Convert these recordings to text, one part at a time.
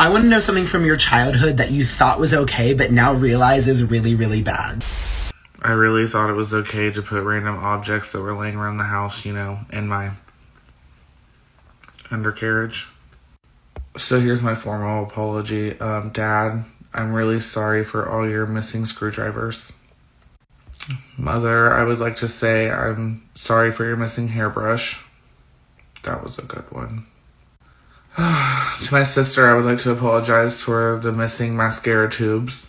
I want to know something from your childhood that you thought was okay, but now realize is really, really bad. I really thought it was okay to put random objects that were laying around the house, in my undercarriage. So here's my formal apology. Dad, I'm really sorry for all your missing screwdrivers. Mother, I would like to say I'm sorry for your missing hairbrush. That was a good one. To my sister, I would like to apologize for the missing mascara tubes.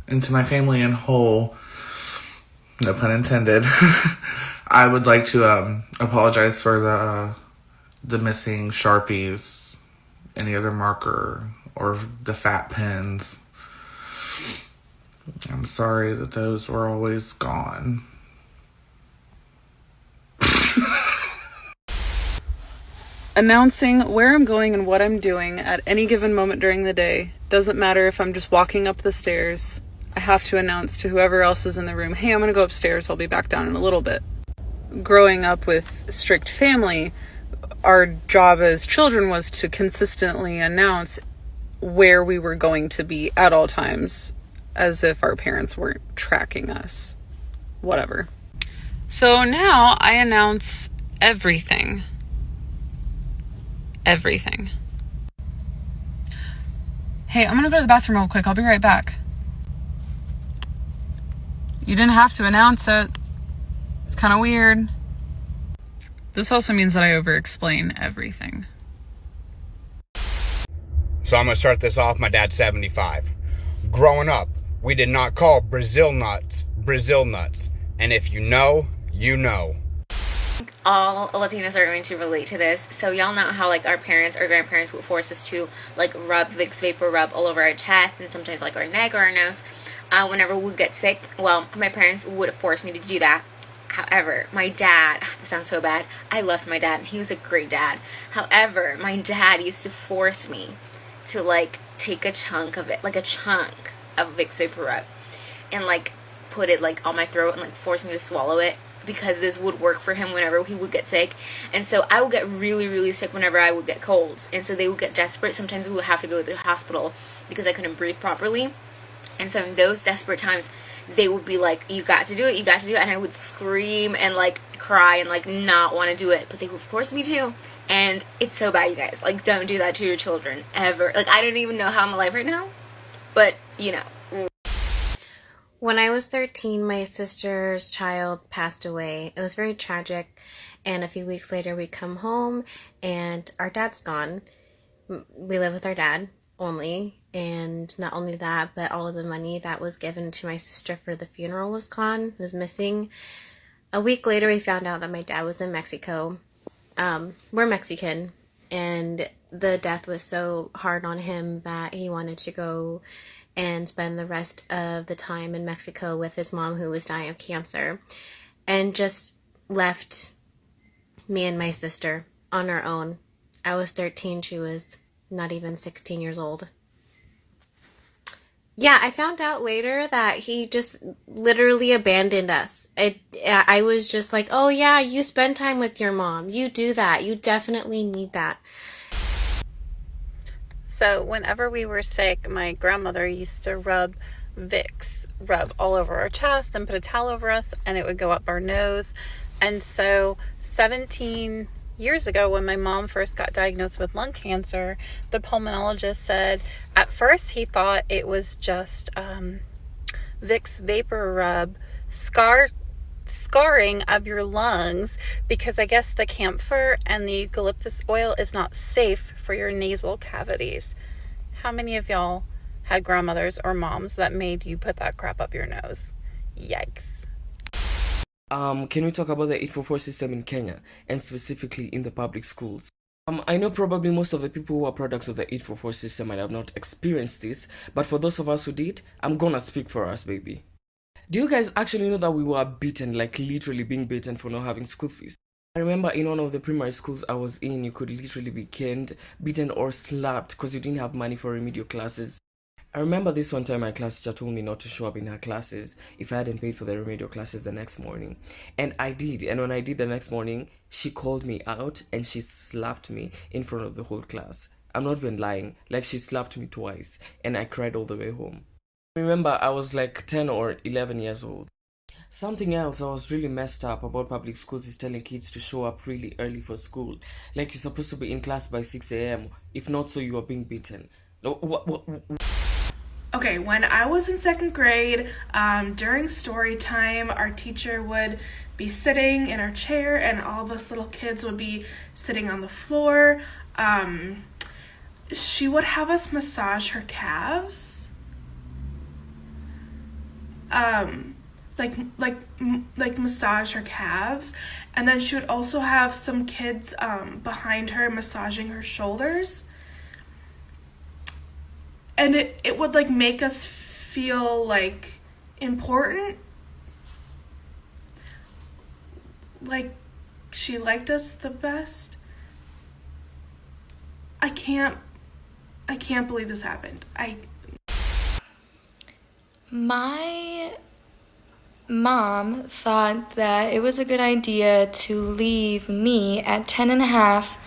And to my family in whole, no pun intended, I would like to apologize for the missing Sharpies, any other marker, or the fat pens. I'm sorry that those were always gone. Announcing where I'm going and what I'm doing at any given moment during the day. Doesn't matter if I'm just walking up the stairs. I have to announce to whoever else is in the room, hey, I'm gonna go upstairs, I'll be back down in a little bit. Growing up with strict family, our job as children was to consistently announce where we were going to be at all times, as if our parents weren't tracking us. Whatever. So now I announce everything. Everything. Hey, I'm gonna go to the bathroom real quick. I'll be right back. You didn't have to announce it. It's kind of weird. This also means that I over-explain everything. So I'm going to start this off. My dad's 75. Growing up, we did not call Brazil nuts Brazil nuts. And if you know, you know. All Latinos are going to relate to this. So y'all know how like our parents or grandparents would force us to like rub Vicks Vapor Rub all over our chest and sometimes like our neck or our nose whenever we get sick. Well, my parents would force me to do that. However, my dad, this sounds so bad, I loved my dad, he was a great dad. However, my dad used to force me to like take a chunk of it, like a chunk of Vicks Vapor Rub, and like put it like on my throat and like force me to swallow it, because this would work for him whenever he would get sick. And so I would get really, really sick whenever I would get colds, and so they would get desperate. Sometimes we would have to go to the hospital because I couldn't breathe properly. And so in those desperate times, they would be like, you got to do it, you got to do it. And I would scream and like cry and like not want to do it, but they would force me to. And it's so bad, you guys. Like, don't do that to your children ever. Like, I don't even know how I'm alive right now, but you know. When I was 13, my sister's child passed away. It was very tragic. And a few weeks later, we come home and our dad's gone. We live with our dad only. And not only that, but all of the money that was given to my sister for the funeral was gone, was missing. A week later, we found out that my dad was in Mexico. We're Mexican, and the death was so hard on him that he wanted to go and spend the rest of the time in Mexico with his mom, who was dying of cancer, and just left me and my sister on our own. I was 13, she was not even 16 years old. Yeah, I found out later that he just literally abandoned us. I was just like, oh yeah, you spend time with your mom. You do that. You definitely need that. So whenever we were sick, my grandmother used to rub Vicks Rub all over our chest and put a towel over us, and it would go up our nose. And so 17 years ago, when my mom first got diagnosed with lung cancer, the pulmonologist said at first he thought it was just Vicks Vapor Rub scarring of your lungs, because I guess the camphor and the eucalyptus oil is not safe for your nasal cavities. How many of y'all had grandmothers or moms that made you put that crap up your nose? Yikes. Can we talk about the 844 system in Kenya, and specifically in the public schools? I know probably most of the people who are products of the 844 system might have not experienced this, but for those of us who did, I'm gonna speak for us, baby. Do you guys actually know that we were beaten, like literally being beaten for not having school fees? I remember in one of the primary schools I was in, you could literally be caned, beaten or slapped because you didn't have money for remedial classes. I remember this one time my class teacher told me not to show up in her classes if I hadn't paid for the remedial classes the next morning. And I did. And when I did the next morning, she called me out and she slapped me in front of the whole class. I'm not even lying. Like, she slapped me twice, and I cried all the way home. Remember, I was like 10 or 11 years old. Something else I was really messed up about public schools is telling kids to show up really early for school. Like, you're supposed to be in class by 6 a.m. If not so, you are being beaten. Okay, when I was in second grade, during story time, our teacher would be sitting in her chair and all of us little kids would be sitting on the floor. She would have us massage her calves. Like massage her calves, and then she would also have some kids behind her massaging her shoulders, and it would like make us feel like important, like she liked us the best. I can't believe this happened. My mom thought that it was a good idea to leave me at 10 and a half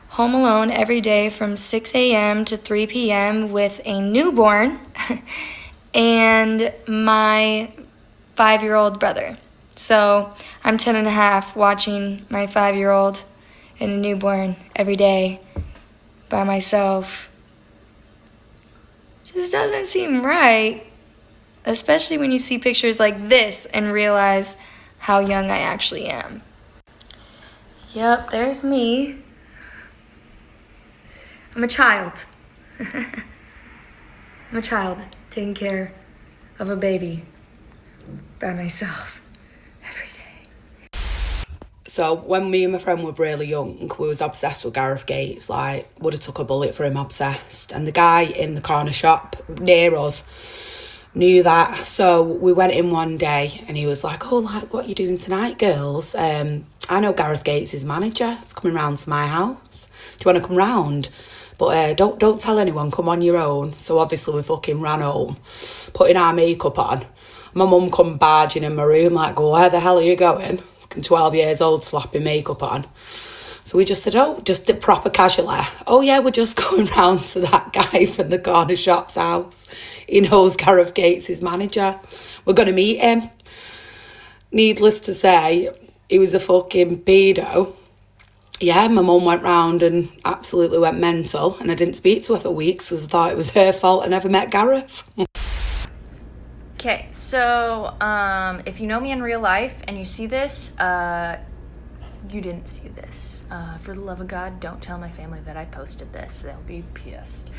home alone every day from 6 a.m. to 3 p.m. with a newborn and my 5-year-old brother. So I'm 10 and a half watching my 5-year-old and a newborn every day by myself. Just doesn't seem right. Especially when you see pictures like this and realize how young I actually am. Yep, there's me. I'm a child. I'm a child taking care of a baby by myself every day. So when me and my friend were really young, we was obsessed with Gareth Gates, like would have took a bullet for him, obsessed. And the guy in the corner shop near us knew that, so we went in one day and he was like, oh, like, what are you doing tonight, girls? I know Gareth Gates' his manager. It's coming round to my house. Do you want to come round? But don't tell anyone, come on your own. So obviously we fucking ran home, putting our makeup on. My mum come barging in my room like, where the hell are you going? Fucking 12 years old, slapping makeup on. So we just said, just proper casually. Oh yeah, we're just going round to that guy from the corner shop's house. He knows Gareth Gates, his manager. We're going to meet him. Needless to say, he was a fucking pedo. Yeah, my mum went round and absolutely went mental, and I didn't speak to her for weeks because I thought it was her fault I never met Gareth. Okay, so if you know me in real life and you see this, you didn't see this. For the love of God, don't tell my family that I posted this. They'll be pissed.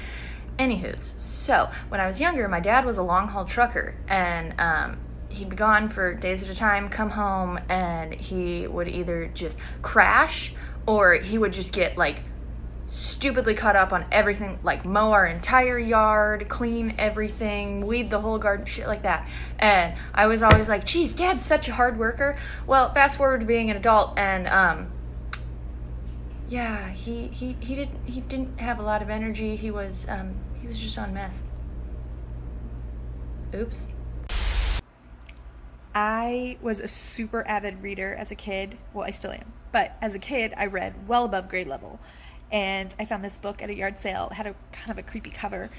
Anywho's, so when I was younger, my dad was a long-haul trucker, and he'd be gone for days at a time, come home, and he would either just crash or he would just get like stupidly caught up on everything, like mow our entire yard, clean everything, weed the whole garden, shit like that. And I was always like, geez, Dad's such a hard worker. Well, fast forward to being an adult, and yeah, he didn't have a lot of energy. He was just on meth. Oops. I was a super avid reader as a kid. Well, I still am. But as a kid, I read well above grade level. And I found this book at a yard sale. It had a kind of a creepy cover.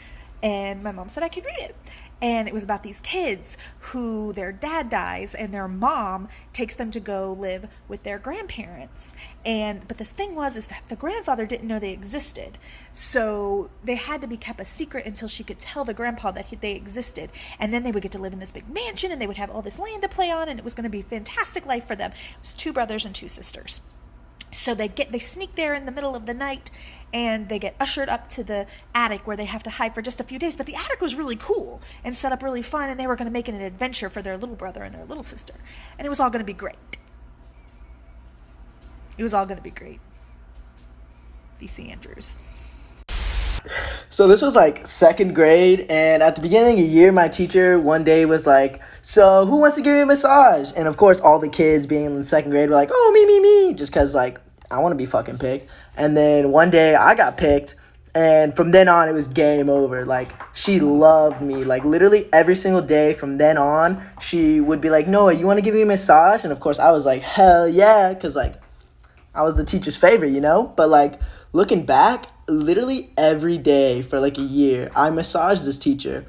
And my mom said I could read it. And it was about these kids who their dad dies and their mom takes them to go live with their grandparents. But the thing is that the grandfather didn't know they existed. So they had to be kept a secret until she could tell the grandpa that they existed. And then they would get to live in this big mansion and they would have all this land to play on, and it was going to be a fantastic life for them. It was 2 brothers and 2 sisters. So they sneak there in the middle of the night, and they get ushered up to the attic where they have to hide for just a few days. But the attic was really cool and set up really fun, and they were going to make it an adventure for their little brother and their little sister. And it was all going to be great. It was all going to be great. V.C. Andrews. So this was like second grade, and at the beginning of the year, my teacher one day was like, so who wants to give me a massage? And of course, all the kids being in second grade were like, oh, me, just because like I want to be fucking picked. And then one day I got picked, and from then on it was game over. Like, she loved me. Like, literally every single day from then on, she would be like, Noah, you want to give me a massage? And of course I was like, hell yeah, because like I was the teacher's favorite, you know? But like looking back, literally every day for like a year, I massaged this teacher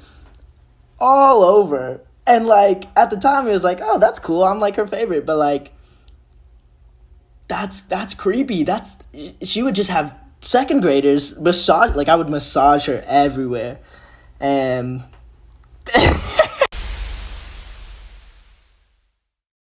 all over. And like at the time it was like, oh, that's cool, I'm like her favorite. But like that's creepy. She would just have second graders massage, like I would massage her everywhere. And